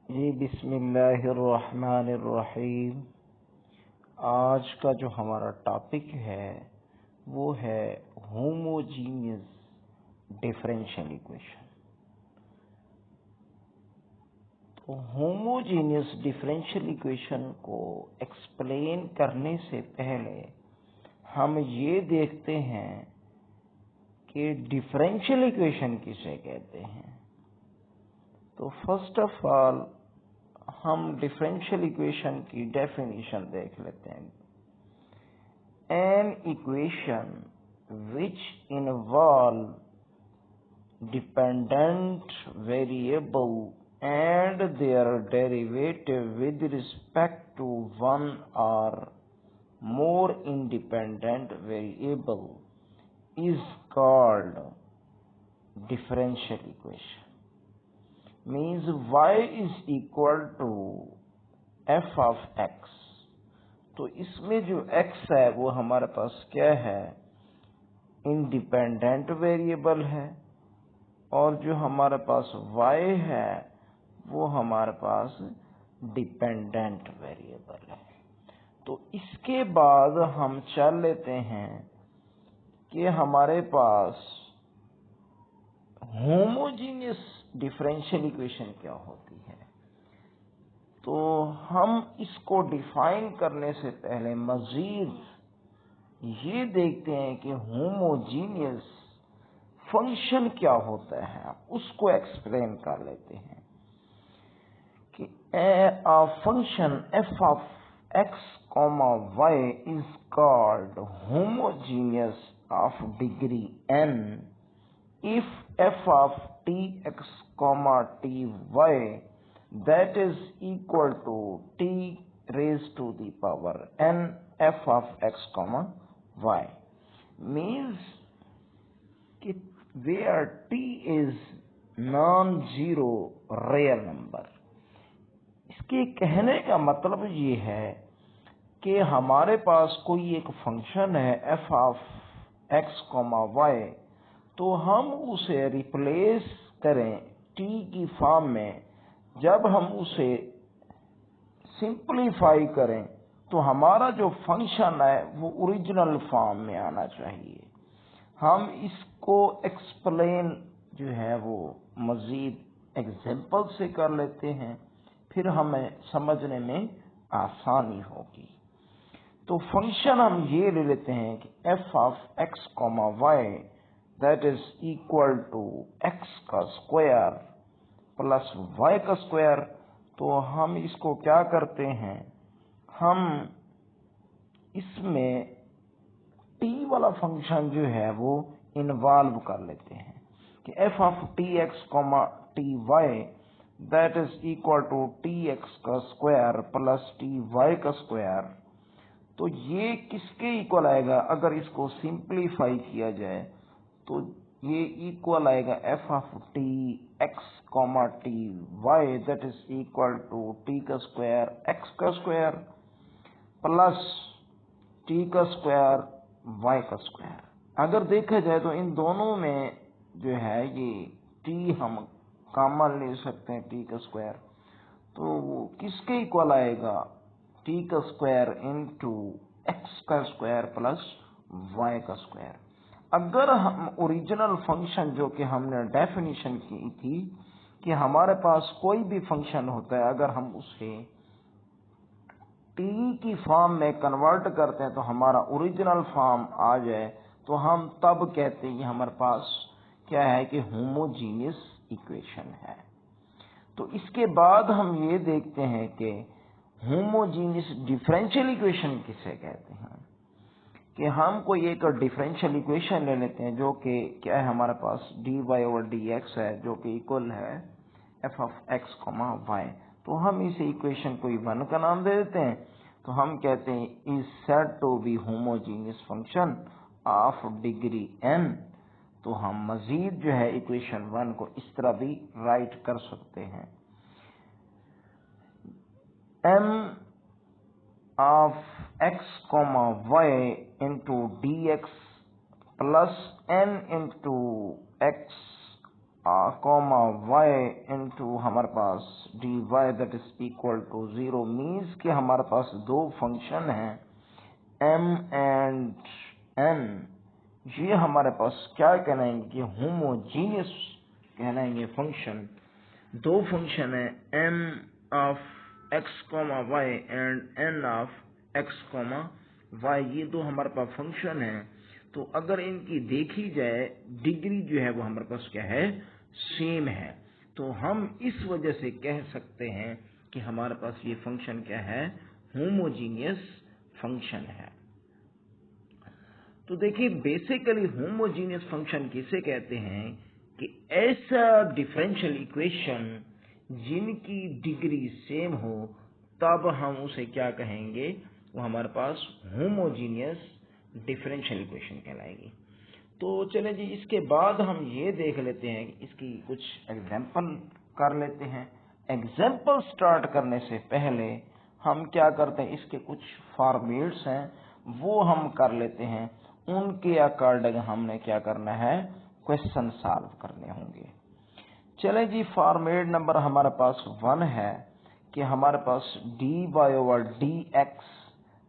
जी बिस्मिल्लाहिर्रहमानिर्रहीम। आज का जो हमारा टॉपिक है वो है होमोजीनियस डिफरेंशियल इक्वेशन। तो होमोजीनियस डिफरेंशियल इक्वेशन को एक्सप्लेन करने से पहले हम ये देखते हैं कि डिफरेंशियल इक्वेशन किसे कहते हैं। तो फर्स्ट ऑफ ऑल हम डिफरेंशियल इक्वेशन की डेफिनेशन देख लेते हैं। An equation which involve dependent variable and their derivative with respect to one और more independent variable is called differential equation. Means y is equal to f of x। तो इसमें जो x है वो हमारे पास क्या है, इंडिपेंडेंट वेरिएबल है, और जो हमारे पास y है वो हमारे पास डिपेंडेंट वेरिएबल है। तो इसके बाद हम चल लेते हैं कि हमारे पास होमोजीनियस डिफरेंशियल इक्वेशन क्या होती है। तो हम इसको डिफाइन करने से पहले मजीद ये देखते हैं कि होमोजीनियस फंक्शन क्या होता है, उसको एक्सप्लेन कर लेते हैं कि a function f of x, y is called homogeneous of degree n if f of tx, ty that is equal to t raised to the power n f of x, y means where t is non-zero real number। इसके कहने का मतलब ये है कि हमारे पास कोई एक फंक्शन है f of x, y, तो हम उसे रिप्लेस करें t की फॉर्म में। जब हम उसे सिंपलीफाई करें तो हमारा जो फंक्शन है वो ओरिजिनल फॉर्म में आना चाहिए। हम इसको एक्सप्लेन जो है वो मजीद एग्जांपल से कर लेते हैं, फिर हमें समझने में आसानी होगी। तो फंक्शन हम ये ले लेते हैं कि f of x, y that is equal to x का स्क्वायर प्लस y का स्क्वायर। तो हम इसको क्या करते हैं, हम इसमें t वाला फंक्शन जो है वो इन्वॉल्व कर लेते हैं कि f of tx, ty that is equal to tx का स्क्वायर प्लस ty का स्क्वायर। तो ये किसके इक्वल आएगा, अगर इसको सिंप्लीफाई किया जाए तो ये इक्वल आएगा f of t x, t y that is equal to t का स्क्वायर x का स्क्वायर प्लस t का स्क्वायर y का स्क्वायर। अगर देखा जाए तो इन दोनों में जो है ये t हम कॉमन ले सकते हैं, t का स्क्वायर, तो वो किसके इक्वल आएगा, t का स्क्वायर इंटू x का स्क्वायर प्लस y का स्क्वायर। अगर हम ओरिजिनल फंक्शन जो कि हमने डेफिनेशन की थी कि हमारे पास कोई भी फंक्शन होता है, अगर हम उसे t की फॉर्म में कन्वर्ट करते हैं तो हमारा ओरिजिनल फॉर्म आ जाए, तो हम तब कहते हैं कि हमारे पास क्या है कि होमोजीनियस इक्वेशन है। तो इसके बाद हम ये देखते हैं कि होमोजीनियस डिफरेंशियल इक्वेशन किसे कहते हैं। कि हम कोई एक डिफरेंशियल इक्वेशन ले लेते हैं जो कि क्या है, हमारे पास dy/dx है जो कि इक्वल है f of x, y। तो हम इस इक्वेशन को 1 का नाम दे देते हैं। तो हम कहते हैं is said to be homogeneous function of degree n। तो हम मजीद जो है इक्वेशन 1 को इस तरह भी राइट कर सकते हैं, m of x, y into dx plus n into x comma y into हमारे पास dy that is equal to 0 means कि हमारे पास दो फंक्शन हैं m एंड n। ये हमारे पास क्या कहलाएंगे कि होमोजीनियस कहलाएंगे फंक्शन। दो फंक्शन है m of x comma y and n of x comma y, ये दो हमारे पास फंक्शन है। तो अगर इनकी देखी जाए डिग्री जो है वो हमारे पास क्या है, सेम है। तो हम इस वजह से कह सकते हैं कि हमारे पास ये फंक्शन क्या है, होमोजीनियस फंक्शन है। तो देखिए बेसिकली होमोजीनियस फंक्शन किसे कहते हैं कि ऐसा डिफरेंशियल इक्वेशन जिनकी डिग्री सेम हो, तब हम उसे क्या कहेंगे, वो हमारे पास होमोजीनियस डिफरेंशियल इक्वेशन कहलाएगी। तो चले जी, इसके बाद हम ये देख लेते हैं कि इसकी कुछ एग्जाम्पल कर लेते हैं। एग्जाम्पल स्टार्ट करने से पहले हम क्या करते हैं, इसके कुछ फॉर्मेट्स हैं वो हम कर लेते हैं। उनके अकॉर्डिंग हमने क्या करना है, क्वेश्चन सॉल्व करने होंगे। चले जी, फॉर्मेट नंबर हमारे पास 1 है कि हमारे पास dy ओवर dx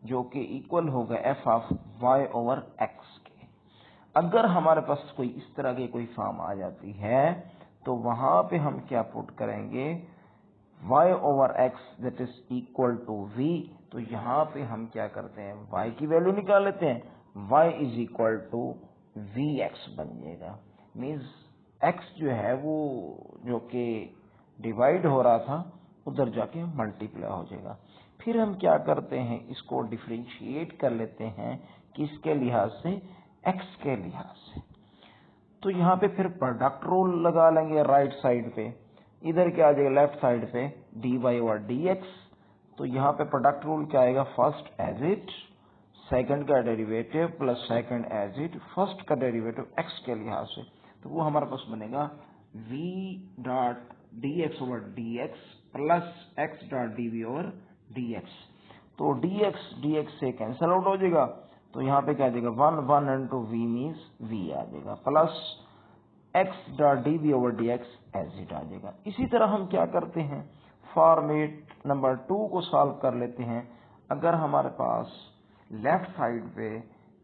जो कि इक्वल होगा f of y over x के। अगर हमारे पास कोई इस तरह की कोई फॉर्म आ जाती है तो वहां पे हम क्या पुट करेंगे, y over x that is equal to v। तो यहाँ पे हम क्या करते हैं, y की वैल्यू निकाल लेते हैं, y is equal to vx बन जाएगा। मीन्स x जो है वो जो कि डिवाइड हो रहा था उधर जाके मल्टीप्लाई हो जाएगा। फिर हम क्या करते हैं, इसको डिफरेंशिएट कर लेते हैं किसके लिहाज से, x के लिहाज से। तो यहाँ पे फिर प्रोडक्ट रूल लगा लेंगे राइट साइड पे, इधर क्या आ जाएगा लेफ्ट साइड पे dy ओवर dx। तो यहाँ पे प्रोडक्ट रूल क्या आएगा, फर्स्ट एज इट, सेकंड का derivative plus second as it, first का डेरिवेटिव x के लिहाज से। तो वो हमारे पास बनेगा v dot dx over dx plus x dot dv over dx। तो dx से कैंसल आउट हो जाएगा। तो यहाँ पे क्या आ जाएगा, 1 इंटू v मीन्स v आ जाएगा, plus x dot dv over dx as it आ जाएगा। इसी तरह हम क्या करते हैं, फॉर्मेट नंबर 2 को सॉल्व कर लेते हैं। अगर हमारे पास लेफ्ट साइड पे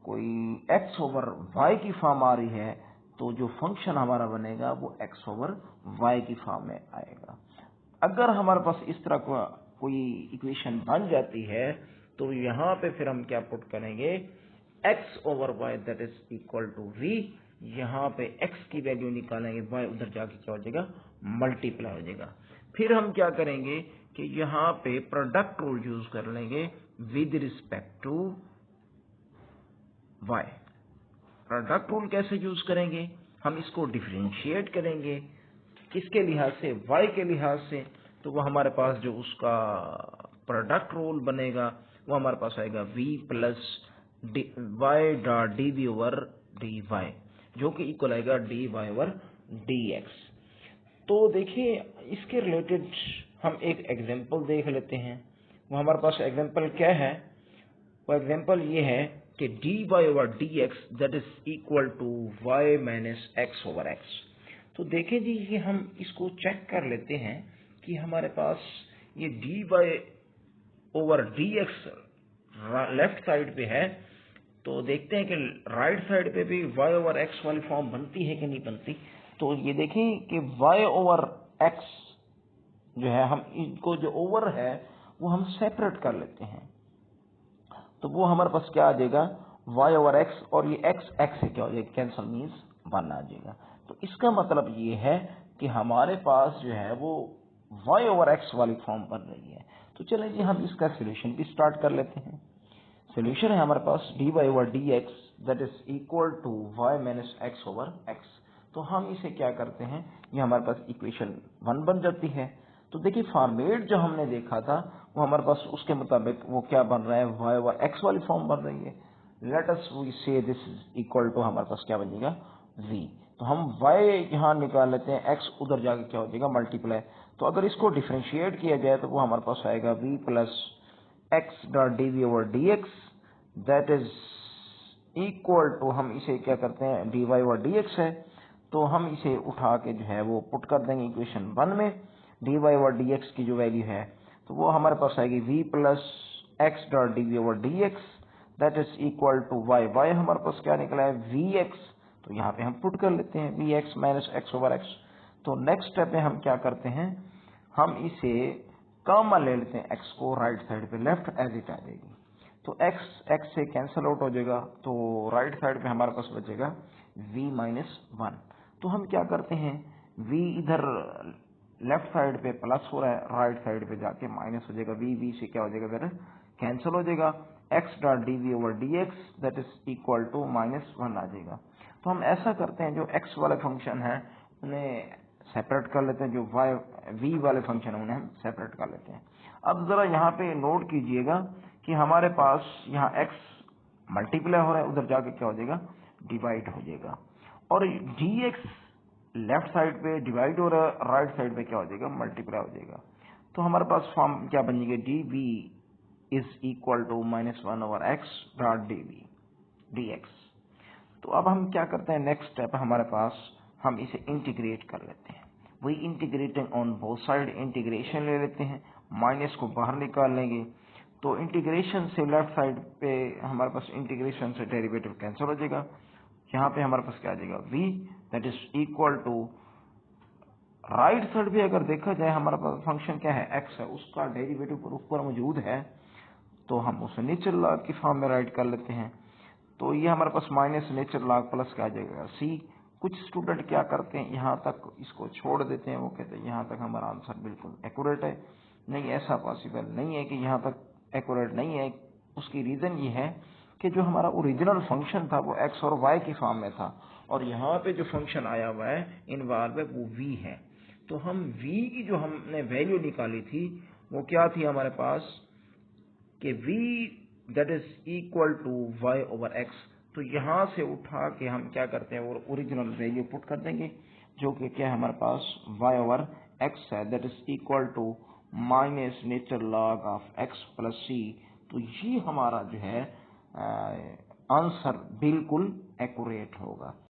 कोई x ओवर y की फॉर्म आ रही है तो जो फंक्शन हमारा बनेगा वो x ओवर y की फॉर्म में आएगा। अगर हमारे पास इस तरह कोई इक्वेशन बन जाती है तो यहाँ पे फिर हम क्या पुट करेंगे, x over y that is equal to v। यहाँ पे x की वैल्यू निकालेंगे, y उधर जाके क्या हो जाएगा, मल्टीप्लाई हो जाएगा। फिर हम क्या करेंगे कि यहाँ पे प्रोडक्ट रूल यूज कर लेंगे with respect to y। Product rule कैसे यूज करेंगे, हम इसको डिफरेंशिएट करेंगे किसके लिहाज से, y के लिहाज से। तो वो हमारे पास जो उसका प्रोडक्ट रूल बनेगा वो हमारे पास आएगा v plus y dot dv over dy जो कि इक्वल आएगा dy ओवर dx। तो देखिए इसके रिलेटेड हम एक एग्जांपल देख लेते हैं। वो हमारे पास एग्जांपल क्या है, वो एग्जांपल ये है कि dy over dx that is equal to y minus x over x। तो देखें जी, ये हम इसको चेक कर लेते हैं कि हमारे पास ये dy over dx left side पे है। तो देखते हैं कि राइट साइड पे भी y ओवर x वाली फॉर्म बनती है कि नहीं बनती। तो ये देखें कि y ओवर x जो है, हम इनको जो ओवर है वो हम सेपरेट कर लेते हैं। तो वो हमारे पास क्या आ जाएगा, y ओवर x, और ये x से क्या हो जाएगा, कैंसल मीन्स 1 आ जाएगा। तो इसका मतलब ये है कि हमारे पास जो है वो y ओवर x वाली फॉर्म बन रही है। तो चलें जी, हम इसका सोल्यूशन भी स्टार्ट कर लेते हैं। सोल्यूशन है हमारे पास dy over dx that is equal to y minus x over x। तो हम इसे क्या करते हैं, ये हमारे पास इक्वेशन 1 बन जाती है। तो देखिए फॉर्मेट जो हमने देखा था वो हमारे पास उसके मुताबिक वो क्या बन रहा है, y ओवर x वाली फॉर्म बन रही है। लेट अस वी से दिस इज इक्वल टू हमारे पास क्या बन जाएगा, v। तो हम y यहाँ निकाल लेते हैं, x उधर जाके क्या हो जाएगा, मल्टीप्लाई। तो अगर इसको डिफरेंशिएट किया जाए तो वो हमारे पास आएगा v plus x dot dv over dx that is equal to, हम इसे क्या करते हैं, dy ओवर dx है। तो हम इसे उठा के जो है वो पुट कर देंगे इक्वेशन 1 में। dy ओवर dx की जो वैल्यू है तो वो हमारे पास आएगी v plus x dot d v over d x that is equal to y. Y हमारे पास क्या निकला है वी एक्स, तो यहाँ पे हम पुट कर लेते हैं v x minus x over x. तो नेक्स्ट स्टेप में हम क्या करते हैं, हम इसे कॉमन ले लेते हैं एक्स को, राइट साइड पे लेफ्ट एज इट आ जाएगी। तो एक्स से कैंसिल आउट हो जाएगा, तो राइट साइड पे हमारे पास बचेगा v माइनस 1। तो हम क्या करते हैं, v इधर लेफ्ट साइड पे प्लस हो रहा है, राइट साइड पे जाके माइनस हो जाएगा, v से क्या हो जाएगा फिर कैंसिल हो जाएगा, x dot d v over d x that is equal to -1 आ जाएगा। तो हम ऐसा करते हैं, जो x वाले फंक्शन है उन्हें सेपरेट कर लेते हैं, जो v वाले फंक्शन है उन्हें हम सेपरेट कर लेते हैं। अब जरा यहाँ पे नोट कीजिएगा कि हमारे पास यहाँ x मल्टीप्लाई हो रहा है, उधर जाके क्या हो जाएगा डिवाइड हो जाएगा, और dx लेफ्ट साइड पे डिवाइड हो रहा है, राइट साइड पे क्या हो जाएगा मल्टीप्लाई हो जाएगा। तो हमारे पास फॉर्म क्या बन जाएगी, d v is equal to -1 over x dot d v d x. तो अब हम क्या करते हैं, नेक्स्ट स्टेप हमारे पास, हम इसे इंटीग्रेट कर लेते हैं। वही integrating on both side, integration ले लेते हैं, माइनस को बाहर निकाल लेंगे। तो इंटीग्रेशन से लेफ्ट साइड पे हमारे पास इंटीग्रेशन से डेरिवेटिव कैंसिल हो जाएगा, यहाँ पे हमारे पास क्या आ जाएगा v that is equal to, right side पे अगर देखा जाए हमारे पास फंक्शन क्या है x है, उसका डेरिवेटिव ऊपर मौजूद है, तो हम उसे नेचुरल लॉग की फॉर्म में राइट कर लेते हैं। तो ये हमारे पास माइनस नेचुरल लॉग प्लस क्या आ जाएगा c। कुछ स्टूडेंट क्या करते हैं, यहाँ तक इसको छोड़ देते हैं, वो कहते हैं यहाँ तक हमारा आंसर बिल्कुल एक्यूरेट है। नहीं, ऐसा पॉसिबल नहीं है कि यहाँ तक एक्यूरेट नहीं है। उसकी रीजन ये है कि जो हमारा ओरिजिनल फंक्शन था वो x और y की फॉर्म में था, और यहाँ पे जो फंक्शन आया हुआ है इन्वॉल्व है वो v है। तो हम v की जो हमने वैल्यू निकाली थी वो क्या थी हमारे पास, कि v that is equal to y over x। तो यहाँ से उठा के हम क्या करते हैं, वो ओरिजिनल वैल्यू पुट कर देंगे, जो कि क्या है हमारे पास y ओवर x है, that is equal to minus natural log of x plus c। तो ये हमारा जो है आंसर बिल्कुल एक्यूरेट होगा।